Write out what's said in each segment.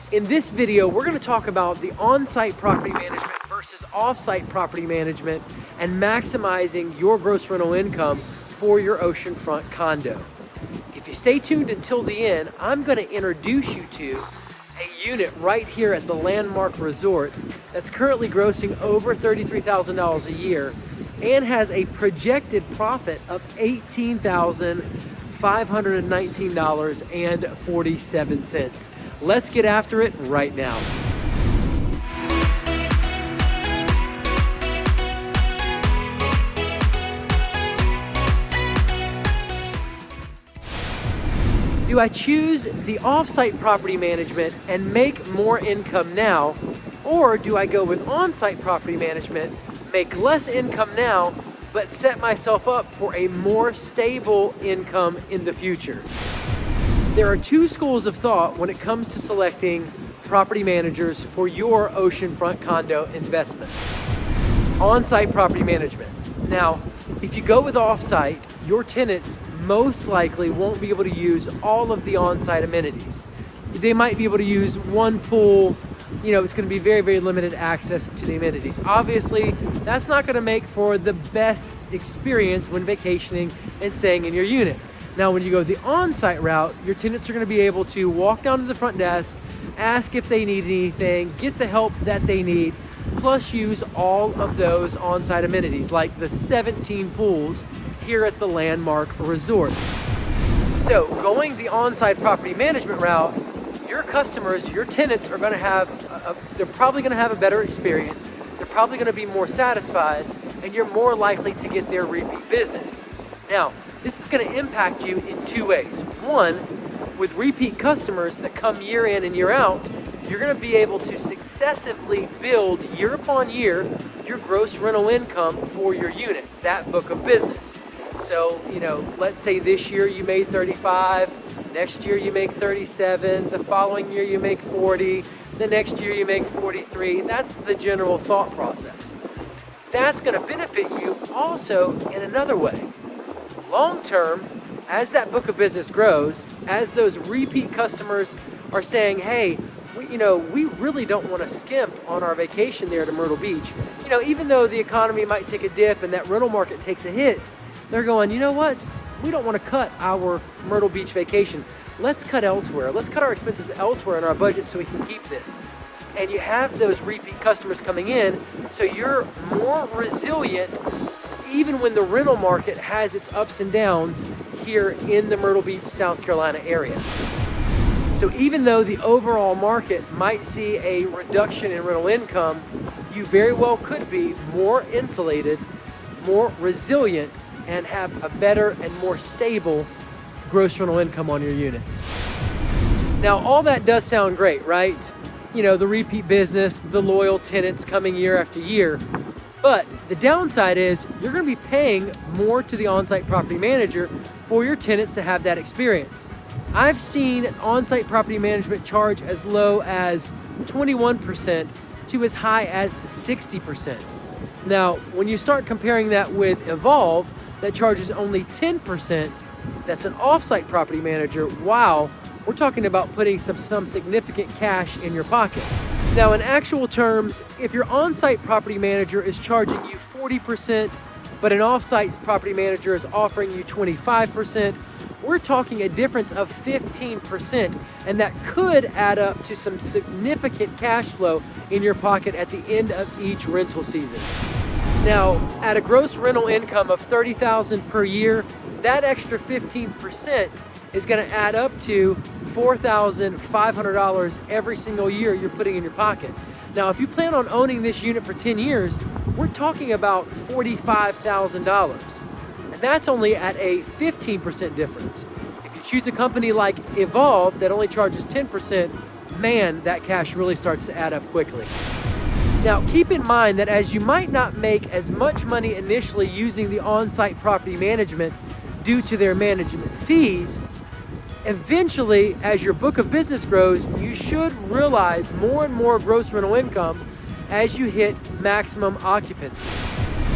In this video, we're going to talk about the on-site property management versus off-site property management and maximizing your gross rental income for your oceanfront condo. If you stay tuned until the end, I'm going to introduce you to a unit right here at the Landmark Resort that's currently grossing over $33,000 a year and has a projected profit of $18,519.47. Let's get after it right now. Do I choose the off-site property management and make more income now, or do I go with on-site property management, make less income now, but set myself up for a more stable income in the future? There are two schools of thought when it comes to selecting property managers for your oceanfront condo investment. On-site property management. Now, if you go with off-site, your tenants most likely won't be able to use all of the on-site amenities. They might be able to use one pool. It's going to be very, very limited access to the amenities. Obviously, that's not going to make for the best experience when vacationing and staying in your unit. Now, when you go the on-site route, your tenants are going to be able to walk down to the front desk, ask if they need anything, get the help that they need, plus use all of those on-site amenities like the 17 pools here at the Landmark Resort. So, going the on-site property management route, your customers, your tenants are going to have, they're probably going to have a better experience. They're probably going to be more satisfied, and you're more likely to get their repeat business. Now, this is going to impact you in two ways. One, with repeat customers that come year in and year out, you're going to be able to successively build year upon year your gross rental income for your unit, that book of business. So, let's say this year you made 35, next year you make 37, the following year you make 40, the next year you make 43. That's the general thought process. That's going to benefit you also in another way. Long term, as that book of business grows, as those repeat customers are saying, hey, we really don't want to skimp on our vacation there to Myrtle Beach. Even though the economy might take a dip and that rental market takes a hit, they're going, you know what? We don't want to cut our Myrtle Beach vacation. Let's cut elsewhere. Let's cut our expenses elsewhere in our budget so we can keep this. And you have those repeat customers coming in, so you're more resilient even when the rental market has its ups and downs here in the Myrtle Beach, South Carolina area. So even though the overall market might see a reduction in rental income, you very well could be more insulated, more resilient, and have a better and more stable gross rental income on your unit. Now, all that does sound great, right? The repeat business, the loyal tenants coming year after year. But the downside is you're going to be paying more to the on-site property manager for your tenants to have that experience. I've seen on-site property management charge as low as 21% to as high as 60%. Now, when you start comparing that with Evolve, that charges only 10%, that's an off-site property manager, wow, we're talking about putting some significant cash in your pocket. Now, in actual terms, if your on-site property manager is charging you 40%, but an off-site property manager is offering you 25%, we're talking a difference of 15%, and that could add up to some significant cash flow in your pocket at the end of each rental season. Now, at a gross rental income of $30,000 per year, that extra 15% is going to add up to $4,500 every single year you're putting in your pocket. Now, if you plan on owning this unit for 10 years, we're talking about $45,000. And that's only at a 15% difference. If you choose a company like Evolve that only charges 10%, man, that cash really starts to add up quickly. Now, keep in mind that as you might not make as much money initially using the on-site property management due to their management fees, eventually, as your book of business grows, you should realize more and more gross rental income as you hit maximum occupancy.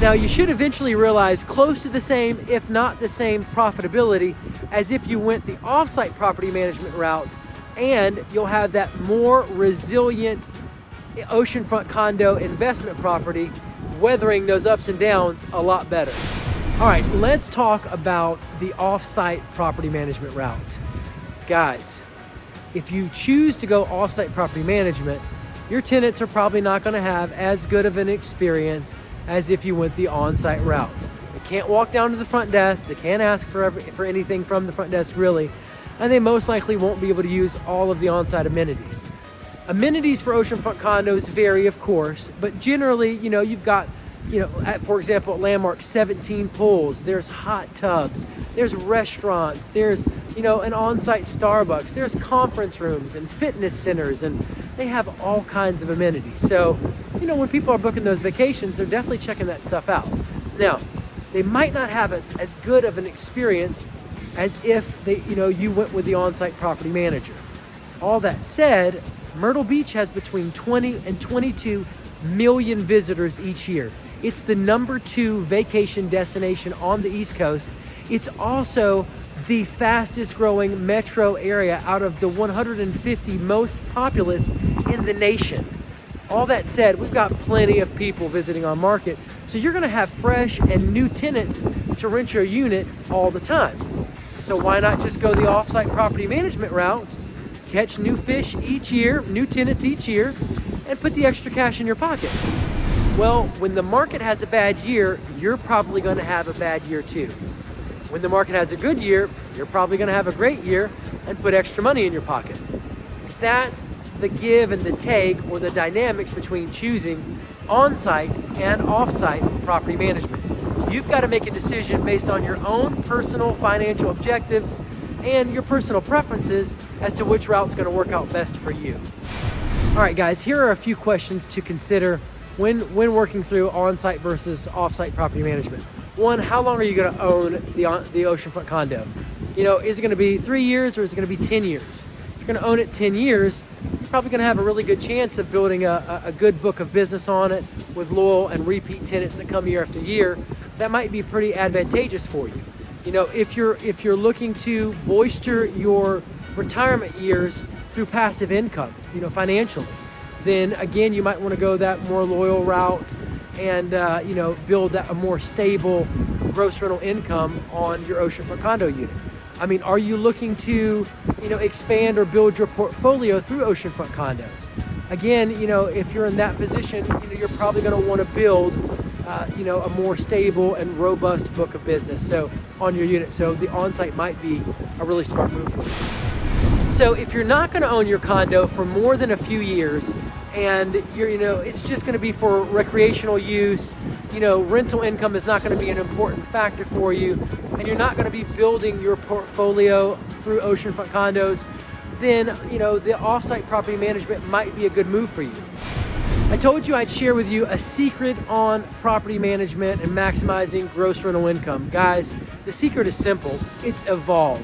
Now, you should eventually realize close to the same, if not the same, profitability as if you went the off-site property management route, and you'll have that more resilient oceanfront condo investment property weathering those ups and downs a lot better. All right, let's talk about the off-site property management route. Guys, if you choose to go off-site property management, your tenants are probably not going to have as good of an experience as if you went the on-site route. They can't walk down to the front desk, they can't ask for anything from the front desk really, and they most likely won't be able to use all of the on-site amenities. Amenities for oceanfront condos vary, of course, but generally, you've got, for example, at Landmark, 17 pools, there's hot tubs, there's restaurants, there's, an on-site Starbucks, there's conference rooms and fitness centers, and they have all kinds of amenities. So, when people are booking those vacations, they're definitely checking that stuff out. Now, they might not have as good of an experience as if you went with the on-site property manager. All that said, Myrtle Beach has between 20 and 22 million visitors each year. It's the #2 vacation destination on the East Coast. It's also the fastest growing metro area out of the 150 most populous in the nation. All that said, we've got plenty of people visiting our market, so you're gonna have fresh and new tenants to rent your unit all the time. So why not just go the off-site property management route, catch new fish each year, new tenants each year, and put the extra cash in your pocket? Well, when the market has a bad year, you're probably gonna have a bad year too. When the market has a good year, you're probably gonna have a great year and put extra money in your pocket. That's the give and the take, or the dynamics between choosing on-site and off-site property management. You've got to make a decision based on your own personal financial objectives and your personal preferences as to which route's going to work out best for you. All right, guys, here are a few questions to consider when working through on-site versus off-site property management. One, how long are you going to own the oceanfront condo? Is it going to be 3 years or is it going to be 10 years? If you're going to own it 10 years, you're probably going to have a really good chance of building a good book of business on it with loyal and repeat tenants that come year after year. That might be pretty advantageous for you. If you're looking to bolster your retirement years through passive income, financially, then again, you might want to go that more loyal route and build a more stable gross rental income on your oceanfront condo unit. Are you looking to expand or build your portfolio through oceanfront condos? Again, if you're in that position, you're probably going to want to build a more stable and robust book of business on your unit. So the on-site might be a really smart move for you. So if you're not going to own your condo for more than a few years, and it's just going to be for recreational use, rental income is not going to be an important factor for you, and you're not going to be building your portfolio through oceanfront condos, then the off-site property management might be a good move for you. I told you I'd share with you a secret on property management and maximizing gross rental income. Guys, the secret is simple. It's Evolve.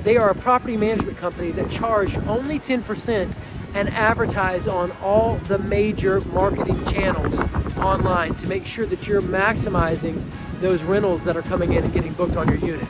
They are a property management company that charge only 10% and advertise on all the major marketing channels online to make sure that you're maximizing those rentals that are coming in and getting booked on your unit.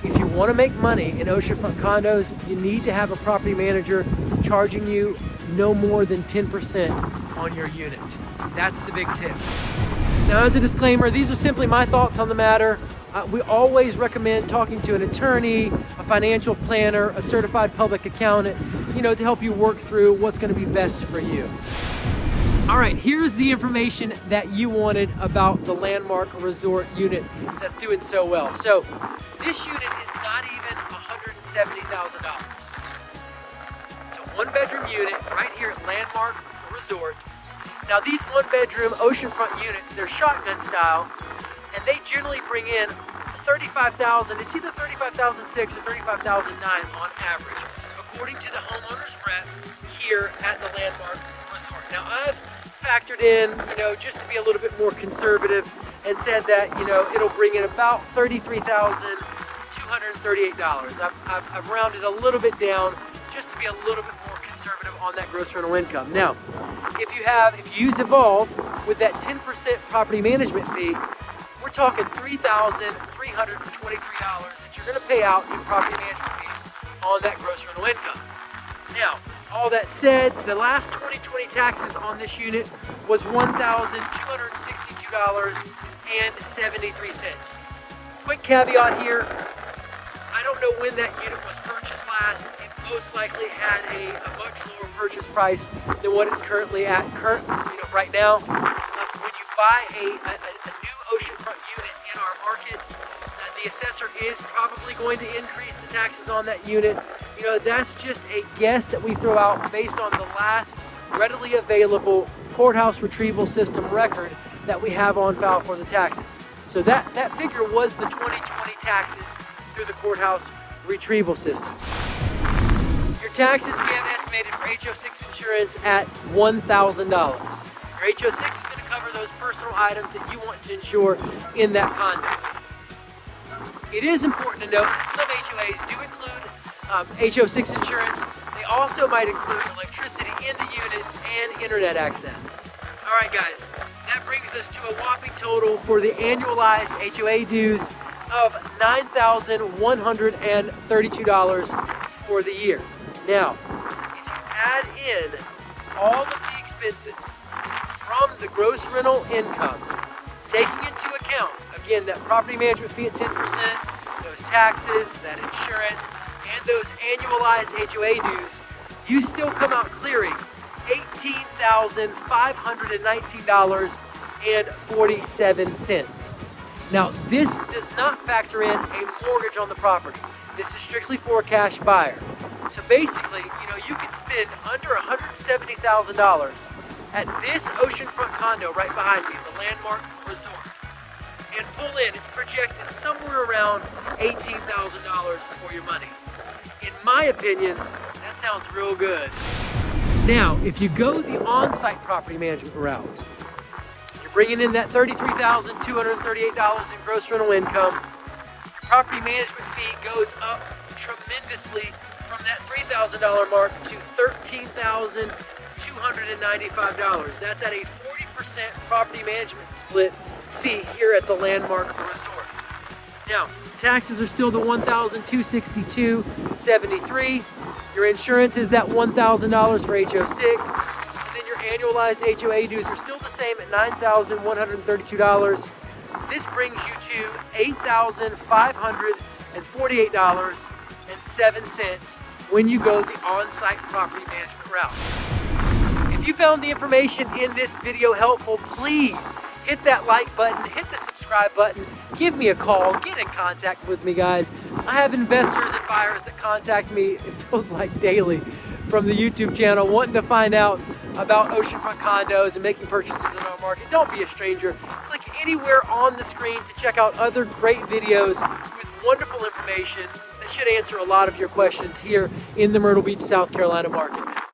If you want to make money in oceanfront condos, you need to have a property manager charging you no more than 10% on your unit. That's the big tip. Now, as a disclaimer, these are simply my thoughts on the matter. We always recommend talking to an attorney, a financial planner, a certified public accountant, to help you work through what's going to be best for you. All right, here's the information that you wanted about the Landmark Resort unit that's doing so well. So this unit is not even $170,000. It's a one-bedroom unit right here at Landmark Resort. Now, these one-bedroom oceanfront units, they're shotgun style, and they generally bring in $35,000. It's either $35,600 or $35,900 on average, according to the homeowner's rep here at the Landmark Resort. Now, I've factored in, just to be a little bit more conservative, and said that, it'll bring in about $33,238. I've rounded a little bit down just to be a little bit more conservative on that gross rental income. Now, if you use Evolve with that 10% property management fee, we're talking $3,323 that you're going to pay out in property management fees on that gross rental income. Now, all that said, the last 2020 taxes on this unit was $1,262.73. Quick caveat here, I don't know when that unit was purchased last. It most likely had a much lower purchase price than what it's currently at right now. When you buy a new oceanfront unit in our market, the assessor is probably going to increase the taxes on that unit. That's just a guess that we throw out based on the last readily available courthouse retrieval system record that we have on file for the taxes. So that figure was the 2020 taxes through the courthouse retrieval system. Your taxes we have estimated for HO6 insurance at $1,000. Your HO6 is going to cover those personal items that you want to insure in that condo. It is important to note that some HOAs do include HO6 insurance. They also might include electricity in the unit and internet access. All right, guys, that brings us to a whopping total for the annualized HOA dues of $9,132 for the year. Now, if you add in all of the expenses from the gross rental income, taking into account, again, that property management fee at 10%, those taxes, that insurance, and those annualized HOA dues, you still come out clearing $18,519.47. Now, this does not factor in a mortgage on the property. This is strictly for a cash buyer. So basically, you can spend under $170,000 at this oceanfront condo right behind me, the Landmark Resort, and pull in, it's projected somewhere around $18,000 for your money. In my opinion, that sounds real good. Now, if you go the on-site property management route, you're bringing in that $33,238 in gross rental income. Your property management fee goes up tremendously from that $3,000 mark to $13,295. That's at a 40% property management split fee here at the Landmark Resort. Now, taxes are still the $1,262.73. Your insurance is that $1,000 for HO6, and then your annualized HOA dues are still the same at $9,132. This brings you to $8,548.07 when you go the on-site property management route. If you found the information in this video helpful, please hit that like button, hit the subscribe button, give me a call, get in contact with me, guys. I have investors and buyers that contact me, it feels like daily, from the YouTube channel wanting to find out about oceanfront condos and making purchases in our market. Don't be a stranger. Click anywhere on the screen to check out other great videos with wonderful information that should answer a lot of your questions here in the Myrtle Beach, South Carolina market.